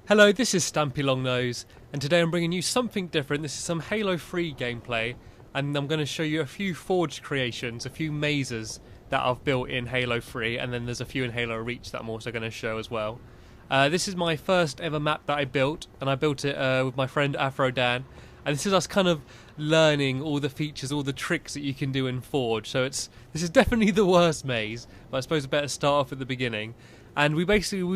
Hello, this is StampyLongNose, and today I'm bringing you something different. This is some Halo 3 gameplay, and I'm going to show you a few forged creations, a few mazes that I've built in Halo 3, and then there's a few in Halo Reach that I'm also going to show as well. This is my first ever map that I built, and I built it with my friend Afro, and this is us kind of learning all the features, all the tricks that you can do in Forge. So this is definitely the worst maze, but I suppose I better start off at the beginning. And we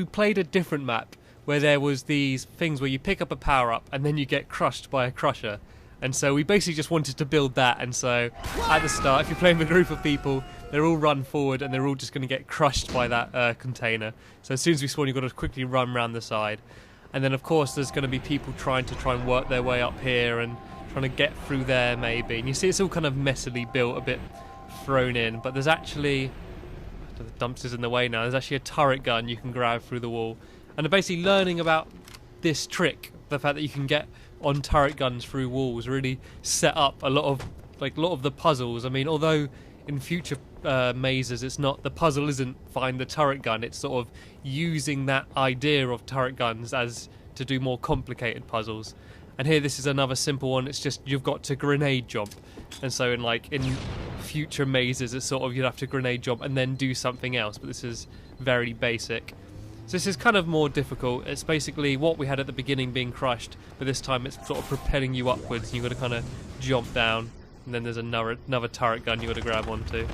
played a different map, where there was these things where you pick up a power-up and then you get crushed by a crusher. And so we basically just wanted to build that, and so at the start, if you're playing with a group of people, they're all run forward and they're all just going to get crushed by that container. So as soon as we spawn, you've got to quickly run around the side. And then of course there's going to be people trying and work their way up here and trying to get through there maybe. And you see it's all kind of messily built, a bit thrown in, but there's actually, the dumpster's in the way now, there's actually a turret gun you can grab through the wall. And I'm basically learning about this trick, the fact that you can get on turret guns through walls, really set up a lot of the puzzles. I mean, although in future mazes it's not, the puzzle isn't find the turret gun, it's sort of using that idea of turret guns as to do more complicated puzzles. And here this is another simple one, it's just you've got to grenade jump. And so in future mazes it's sort of you'd have to grenade jump and then do something else, but this is very basic. So this is kind of more difficult. It's basically what we had at the beginning being crushed, but this time it's sort of propelling you upwards. You've got to kind of jump down, and then there's another turret gun you've got to grab onto.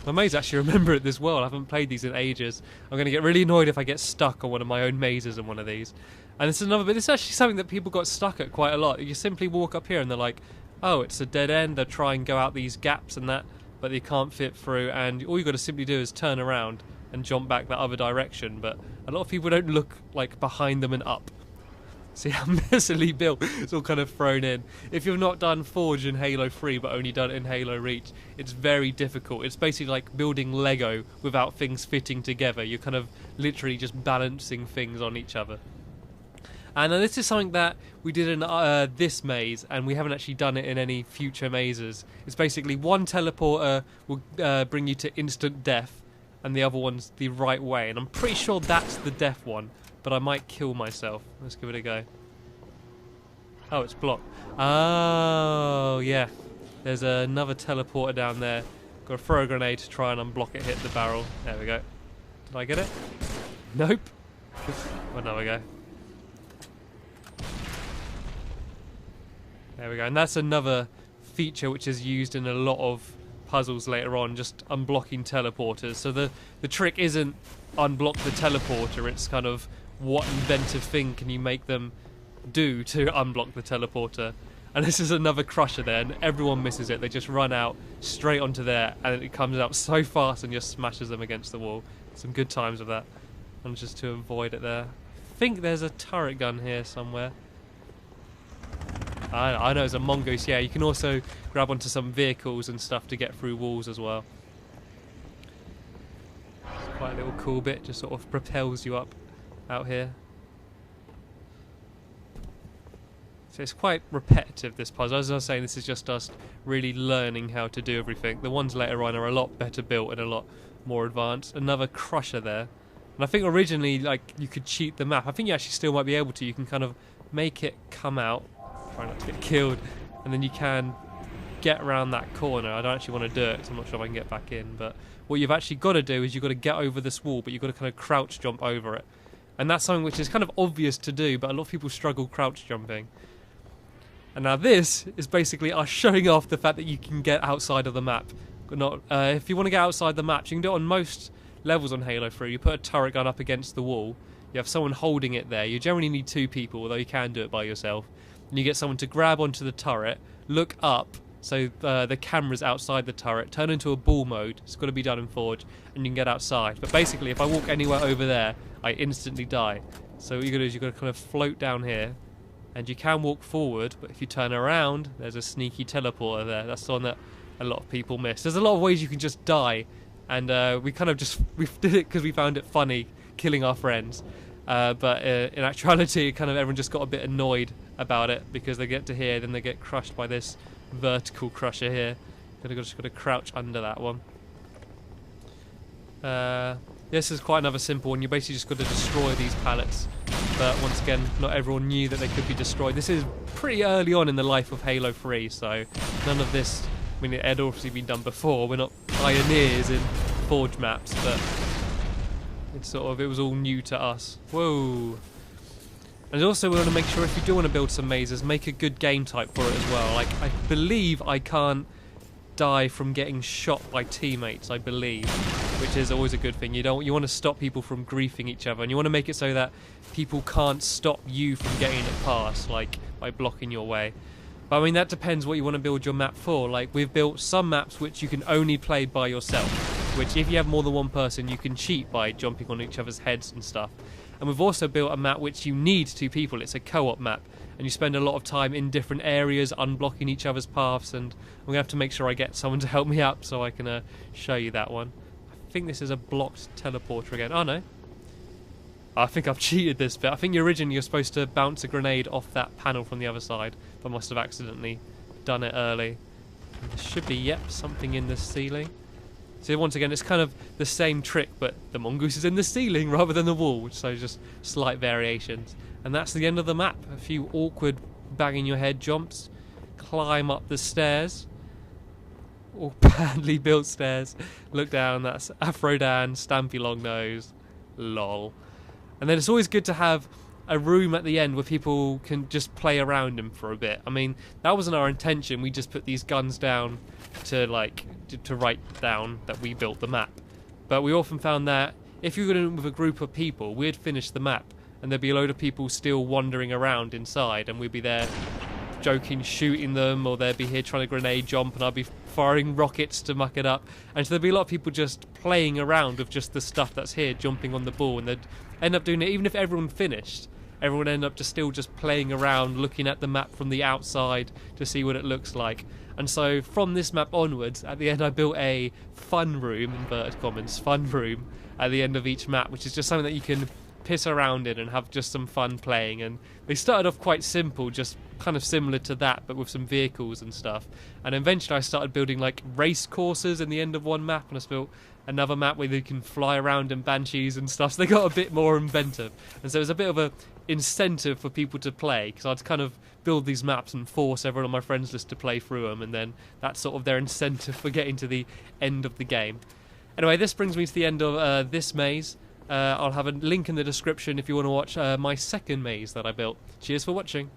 I may actually remember it this well. I haven't played these in ages. I'm going to get really annoyed if I get stuck on one of my own mazes in one of these. And this is another bit. This is actually something that people got stuck at quite a lot. You simply walk up here and they're like, oh, it's a dead end. They'll try and go out these gaps and that, but they can't fit through. And all you've got to simply do is turn around and jump back that other direction, but a lot of people don't look like behind them and up. See how messily built, it's all kind of thrown in. If you've not done Forge in Halo 3 but only done it in Halo Reach, it's very difficult. It's basically like building Lego without things fitting together. You're kind of literally just balancing things on each other. And this is something that we did in this maze, and we haven't actually done it in any future mazes. It's basically one teleporter will bring you to instant death, and the other one's the right way, and I'm pretty sure that's the death one, but I might kill myself. Let's give it a go. Oh, it's blocked. Oh, yeah. There's another teleporter down there. Got to throw a grenade to try and unblock it, hit the barrel. There we go. Did I get it? Nope. Well, there we go. There we go. And that's another feature which is used in a lot of puzzles later on, just unblocking teleporters. So the trick isn't unblock the teleporter, it's kind of what inventive thing can you make them do to unblock the teleporter. And this is another crusher there, and everyone misses it. They just run out straight onto there, and it comes out so fast and just smashes them against the wall. Some good times with that. And just to avoid it there. I think there's a turret gun here somewhere. I know, it's a mongoose. Yeah, you can also grab onto some vehicles and stuff to get through walls as well. It's quite a little cool bit, just sort of propels you up out here. So it's quite repetitive, this puzzle. As I was saying, this is just us really learning how to do everything. The ones later on are a lot better built and a lot more advanced. Another crusher there. And I think originally, like, you could cheat the map. I think you actually still might be able to. You can kind of make it come out. Try not to get killed, and then you can get around that corner. I don't actually want to do it because I'm not sure if I can get back in, but what you've actually got to do is you've got to get over this wall, but you've got to kind of crouch jump over it. And that's something which is kind of obvious to do, but a lot of people struggle crouch jumping. And now this is basically us showing off the fact that you can get outside of the map. If you want to get outside the map, you can do it on most levels on Halo 3. You put a turret gun up against the wall, you have someone holding it there. You generally need two people, although you can do it by yourself. And you get someone to grab onto the turret, look up, so the camera's outside the turret, turn into a ball mode. It's got to be done in Forge, and you can get outside. But basically, if I walk anywhere over there, I instantly die. So what you've got to do is you've got to kind of float down here, and you can walk forward, but if you turn around, there's a sneaky teleporter there. That's the one that a lot of people miss. There's a lot of ways you can just die, and we kind of we did it because we found it funny, killing our friends. But in actuality, kind of everyone just got a bit annoyed about it because they get to here, then they get crushed by this vertical crusher here. Just got to crouch under that one. This is quite another simple one. You basically just got to destroy these pallets but once again, not everyone knew that they could be destroyed. This is pretty early on in the life of Halo 3, so none of this, I mean, it had obviously been done before. We're not pioneers in Forge maps, but it's sort of, it was all new to us. Whoa. And also we want to make sure if you do want to build some mazes, make a good game type for it as well. Like, I believe I can't die from getting shot by teammates, I believe, which is always a good thing. You want to stop people from griefing each other, and you want to make it so that people can't stop you from getting it past, like by blocking your way. But I mean, that depends what you want to build your map for. Like, we've built some maps which you can only play by yourself, which if you have more than one person, you can cheat by jumping on each other's heads and stuff. And we've also built a map which you need 2 people. It's a co-op map, and you spend a lot of time in different areas unblocking each other's paths, and I'm going to have to make sure I get someone to help me up so I can show you that one. I think this is a blocked teleporter again. Oh no. I think I've cheated this bit. I think originally you're supposed to bounce a grenade off that panel from the other side, but I must have accidentally done it early. And there should be, yep, something in the ceiling. So once again, it's kind of the same trick, but the mongoose is in the ceiling rather than the wall, so just slight variations. And that's the end of the map. A few awkward banging your head jumps, climb up the stairs, or badly built stairs, look down, that's Afro Dan, Stampy Longnose, lol. And then it's always good to have a room at the end where people can just play around him for a bit. I mean, that wasn't our intention. We just put these guns down to write down that we built the map. But we often found that if you were in with a group of people, we'd finish the map and there'd be a load of people still wandering around inside, and we'd be there joking, shooting them, or they'd be here trying to grenade jump, and I'd be firing rockets to muck it up. And so there'd be a lot of people just playing around with just the stuff that's here, jumping on the ball, and they'd end up doing it even if everyone finished. Everyone would end up still just playing around, looking at the map from the outside to see what it looks like. And so from this map onwards, at the end I built a fun room, inverted commas, fun room, at the end of each map, which is just something that you can piss around in and have just some fun playing. And they started off quite simple, just kind of similar to that, but with some vehicles and stuff. And eventually I started building like race courses in the end of one map, and I built another map where they can fly around in banshees and stuff. So they got a bit more inventive, and so it was a bit of a incentive for people to play, because I'd kind of build these maps and force everyone on my friends list to play through them, and then that's sort of their incentive for getting to the end of the game. Anyway, this brings me to the end of this maze. I'll have a link in the description if you want to watch my second maze that I built. Cheers for watching.